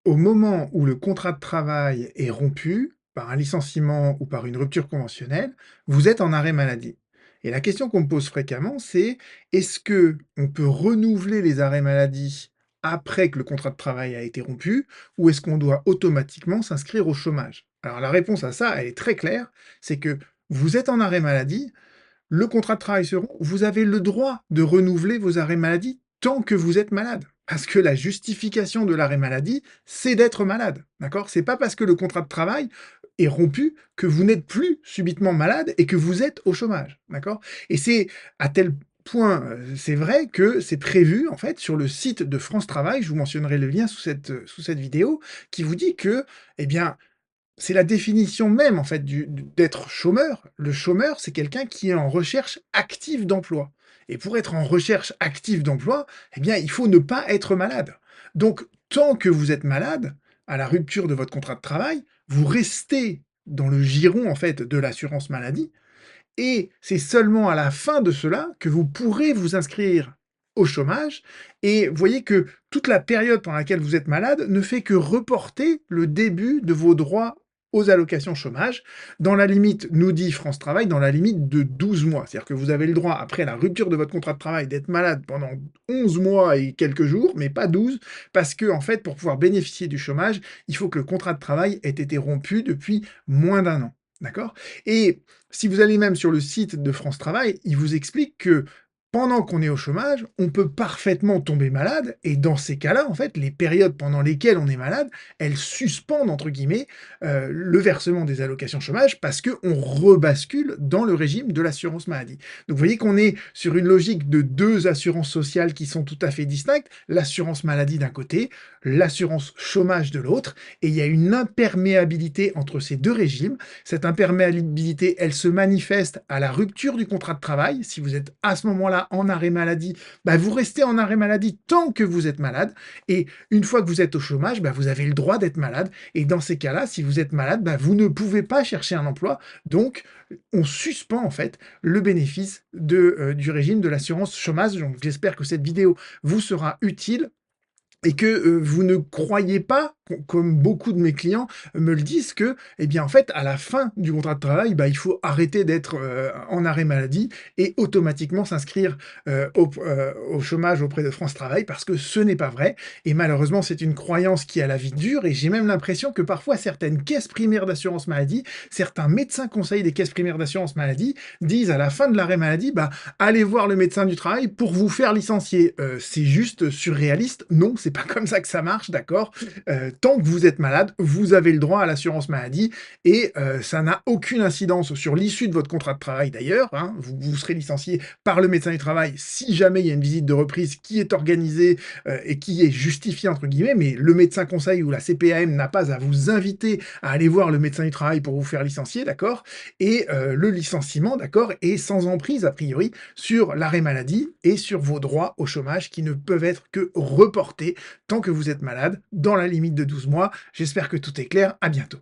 Au moment où le contrat de travail est rompu, par un licenciement ou par une rupture conventionnelle, vous êtes en arrêt maladie. Et la question qu'on me pose fréquemment, c'est: est-ce que on peut renouveler les arrêts maladie après que le contrat de travail a été rompu, ou est-ce qu'on doit automatiquement s'inscrire au chômage? Alors la réponse à ça, elle est très claire, c'est que vous êtes en arrêt maladie, le contrat de travail se rompt, vous avez le droit de renouveler vos arrêts maladie tant que vous êtes malade. Parce que la justification de l'arrêt maladie, c'est d'être malade, d'accord? C'est pas parce que le contrat de travail est rompu que vous n'êtes plus subitement malade et que vous êtes au chômage, d'accord? Et c'est à tel point, c'est vrai que c'est prévu, en fait, sur le site de France Travail, je vous mentionnerai le lien sous cette vidéo, qui vous dit que, eh bien, c'est la définition même, en fait, d'être chômeur. Le chômeur, c'est quelqu'un qui est en recherche active d'emploi. Et pour être en recherche active d'emploi, eh bien, il faut ne pas être malade. Donc, tant que vous êtes malade, à la rupture de votre contrat de travail, vous restez dans le giron, en fait, de l'assurance maladie, et c'est seulement à la fin de cela que vous pourrez vous inscrire au chômage. Et vous voyez que toute la période pendant laquelle vous êtes malade ne fait que reporter le début de vos droits aux allocations chômage, dans la limite, nous dit France Travail, dans la limite de 12 mois. C'est-à-dire que vous avez le droit, après la rupture de votre contrat de travail, d'être malade pendant 11 mois et quelques jours, mais pas 12, parce que, en fait, pour pouvoir bénéficier du chômage, il faut que le contrat de travail ait été rompu depuis moins d'un an. D'accord? Et si vous allez même sur le site de France Travail, ils vous expliquent que pendant qu'on est au chômage, on peut parfaitement tomber malade et dans ces cas-là, en fait, les périodes pendant lesquelles on est malade, elles «suspendent» entre guillemets, le versement des allocations chômage parce qu'on rebascule dans le régime de l'assurance maladie. Donc vous voyez qu'on est sur une logique de 2 assurances sociales qui sont tout à fait distinctes, l'assurance maladie d'un côté, l'assurance chômage de l'autre, et il y a une imperméabilité entre ces 2 régimes. Cette imperméabilité, elle se manifeste à la rupture du contrat de travail. Si vous êtes à ce moment-là en arrêt maladie, bah, vous restez en arrêt maladie tant que vous êtes malade. Et une fois que vous êtes au chômage, bah, vous avez le droit d'être malade. Et dans ces cas-là, si vous êtes malade, bah, vous ne pouvez pas chercher un emploi. Donc, on suspend en fait le bénéfice du régime de l'assurance chômage. Donc, j'espère que cette vidéo vous sera utile et que, vous ne croyez pas, comme beaucoup de mes clients me le disent, que, eh bien, en fait, à la fin du contrat de travail, bah, il faut arrêter d'être, en arrêt maladie et automatiquement s'inscrire, au chômage auprès de France Travail parce que ce n'est pas vrai et malheureusement, c'est une croyance qui a la vie dure et j'ai même l'impression que parfois certaines caisses primaires d'assurance maladie, certains médecins conseils des caisses primaires d'assurance maladie disent à la fin de l'arrêt maladie: «Bah, allez voir le médecin du travail pour vous faire licencier». C'est juste surréaliste. Non, c'est pas comme ça que ça marche, d'accord? Tant que vous êtes malade, vous avez le droit à l'assurance maladie et ça n'a aucune incidence sur l'issue de votre contrat de travail d'ailleurs, hein. Vous serez licencié par le médecin du travail si jamais il y a une visite de reprise qui est organisée, et qui est «justifiée» entre guillemets, mais le médecin conseil ou la CPAM n'a pas à vous inviter à aller voir le médecin du travail pour vous faire licencier, d'accord? Et le licenciement, d'accord, est sans emprise a priori sur l'arrêt maladie et sur vos droits au chômage qui ne peuvent être que reportés tant que vous êtes malade, dans la limite de 12 mois. J'espère que tout est clair. À bientôt.